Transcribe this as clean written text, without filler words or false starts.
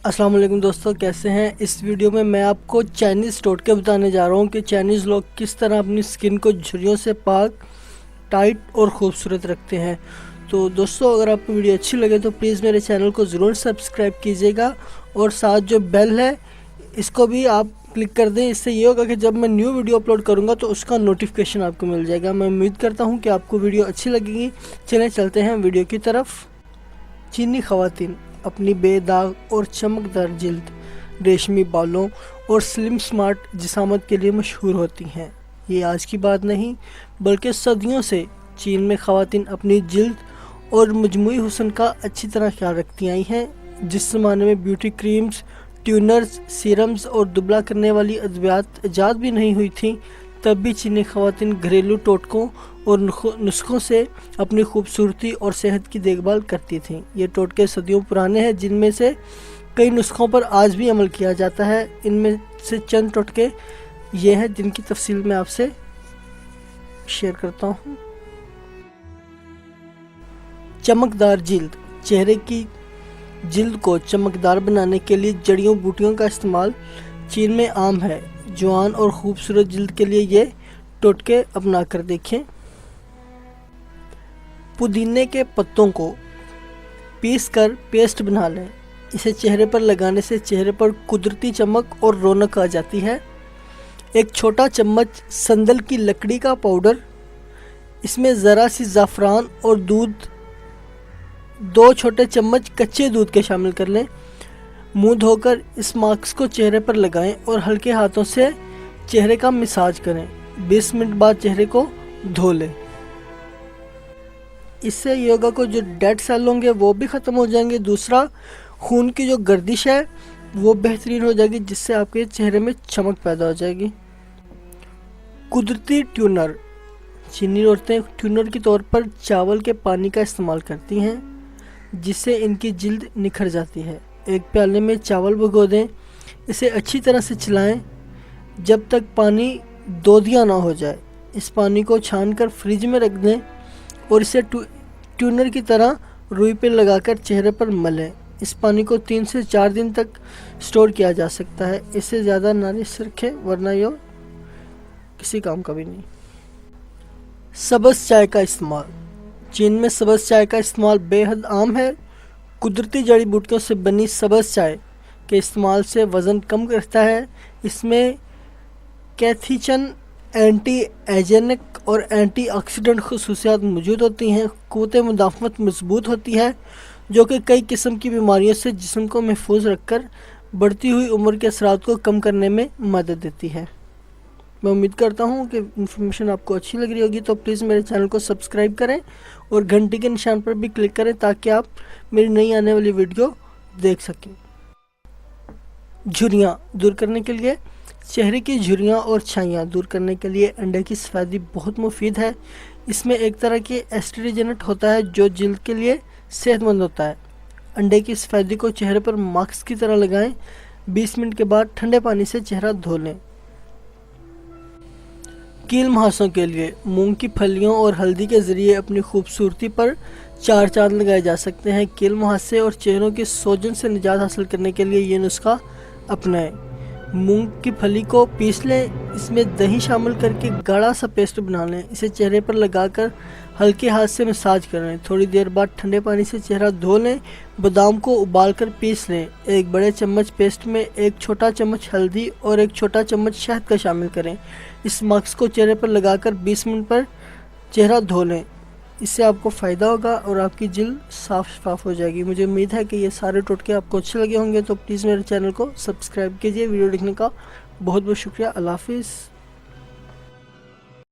अस्सलाम वालेकुम दोस्तों, कैसे हैं। इस वीडियो में मैं आपको चाइनीज़ टोटके बताने जा रहा हूं कि चाइनीज़ लोग किस तरह अपनी स्किन को झुर्रियों से पाक, टाइट और ख़ूबसूरत रखते हैं। तो दोस्तों, अगर आपको वीडियो अच्छी लगे तो प्लीज़ मेरे चैनल को ज़रूर सब्सक्राइब कीजिएगा और साथ जो बेल है इसको भी आप क्लिक कर दें। इससे ये होगा कि जब मैं न्यू वीडियो अपलोड करूँगा तो उसका नोटिफिकेशन आपको मिल जाएगा। मैं उम्मीद करता हूँ कि आपको वीडियो अच्छी लगेगी। चलें चलते हैं वीडियो की तरफ। चीनी ख़वातीन अपनी बेदाग और चमकदार जिल्द, रेशमी बालों और स्लिम स्मार्ट जिसामत के लिए मशहूर होती हैं। ये आज की बात नहीं बल्कि सदियों से चीन में ख़वातीन अपनी जिल्द और मजमूई हुस्न का अच्छी तरह ख्याल रखती आई हैं। जिस ज़माने में ब्यूटी क्रीम्स, ट्यूनर्स, सीरम्स और दुबला करने वाली अद्वियात ईजाद भी नहीं हुई थी, तब भी चीनी ख़वातीन घरेलू टोटकों और नुस्खों से अपनी खूबसूरती और सेहत की देखभाल करती थीं। ये टोटके सदियों पुराने हैं, जिनमें से कई नुस्खों पर आज भी अमल किया जाता है। इनमें से चंद टोटके ये हैं जिनकी तफसील मैं आपसे शेयर करता हूँ। चमकदार जिल्द। चेहरे की जिल्द को चमकदार बनाने के लिए जड़ियों बूटियों का इस्तेमाल चीन में आम है। जवान और ख़ूबसूरत जिल्द के लिए ये टोटके अपना कर देखें। पुदीने के पत्तों को पीस कर पेस्ट बना लें। इसे चेहरे पर लगाने से चेहरे पर कुदरती चमक और रौनक आ जाती है। एक छोटा चम्मच संदल की लकड़ी का पाउडर, इसमें ज़रा सी ज़ाफ़रान और दूध, 2 छोटे चम्मच कच्चे दूध के शामिल कर लें। मुंह धोकर इस मास्क को चेहरे पर लगाएं और हल्के हाथों से चेहरे का मसाज करें। 20 मिनट बाद चेहरे को धो लें। इससे योगा को जो डेड सेल होंगे वो भी ख़त्म हो जाएंगे। दूसरा, खून की जो गर्दिश है वो बेहतरीन हो जाएगी, जिससे आपके चेहरे में चमक पैदा हो जाएगी। कुदरती ट्यूनर। चीनी औरतें ट्यूनर के तौर पर चावल के पानी का इस्तेमाल करती हैं, जिससे इनकी जिल्द निखर जाती है। एक प्याले में चावल भिगो दें, इसे अच्छी तरह से चलाएं जब तक पानी दोधिया ना हो जाए। इस पानी को छान कर फ्रिज में रख दें और इसे ट्यूनर की तरह रुई पे लगाकर चेहरे पर मलें। इस पानी को 3 से 4 दिन तक स्टोर किया जा सकता है। इससे ज़्यादा ना रखें, वरना ये किसी काम का भी नहीं। सब्ज़ चाय का इस्तेमाल। चीन में सब्ज़ चाय का इस्तेमाल बेहद आम है। कुदरती जड़ी बूटियों से बनी सब्ज़ चाय के इस्तेमाल से वज़न कम करता है। इसमें कैथीचन, एंटी एजेनिक और एंटी ऑक्सीडेंट खसूसियात मौजूद होती हैं। क़ुव्वत मुदाफ़अत मजबूत होती है, जो कि कई किस्म की बीमारियों से जिस्म को महफूज रखकर बढ़ती हुई उम्र के असरात को कम करने में मदद देती है। मैं उम्मीद करता हूँ कि इन्फॉर्मेशन आपको अच्छी लग रही होगी। तो प्लीज़ मेरे चैनल को सब्सक्राइब करें और घंटी के निशान पर भी क्लिक करें ताकि आप मेरी नई आने वाली वीडियो देख सकें। झुर्रियाँ दूर करने के लिए। चेहरे की झुर्रियाँ और छाइयाँ दूर करने के लिए अंडे की सफ़ेदी बहुत मुफीद है। इसमें एक तरह के एस्ट्रोजेनेट होता है जो जिल्द के लिए सेहतमंद होता है। अंडे की सफ़ेदी को चेहरे पर मास्क की तरह लगाएं। 20 मिनट के बाद ठंडे पानी से चेहरा धो लें। कील मुहासों के लिए मूंग की फलियों और हल्दी के ज़रिए अपनी खूबसूरती पर 4 चांद लगाए जा सकते हैं। कील मुहासे और चेहरों के सोजन से निजात हासिल करने के लिए ये नुस्खा अपनाएं। मूंग की फली को पीस लें, इसमें दही शामिल करके गाढ़ा सा पेस्ट बना लें। इसे चेहरे पर लगाकर हल्के हाथ से मसाज करें। थोड़ी देर बाद ठंडे पानी से चेहरा धो लें। बादाम को उबालकर पीस लें। एक बड़े चम्मच पेस्ट में 1 छोटा चम्मच हल्दी और 1 छोटा चम्मच शहद का शामिल करें। इस मास्क को चेहरे पर लगाकर 20 मिनट पर चेहरा धो लें। इससे आपको फ़ायदा होगा और आपकी जिल्द साफ़ शफाफ हो जाएगी। मुझे उम्मीद है कि ये सारे टोटके आपको अच्छे लगे होंगे। तो प्लीज़ मेरे चैनल को सब्सक्राइब कीजिए। वीडियो देखने का बहुत बहुत शुक्रिया। अल्लाह हाफ़िज़।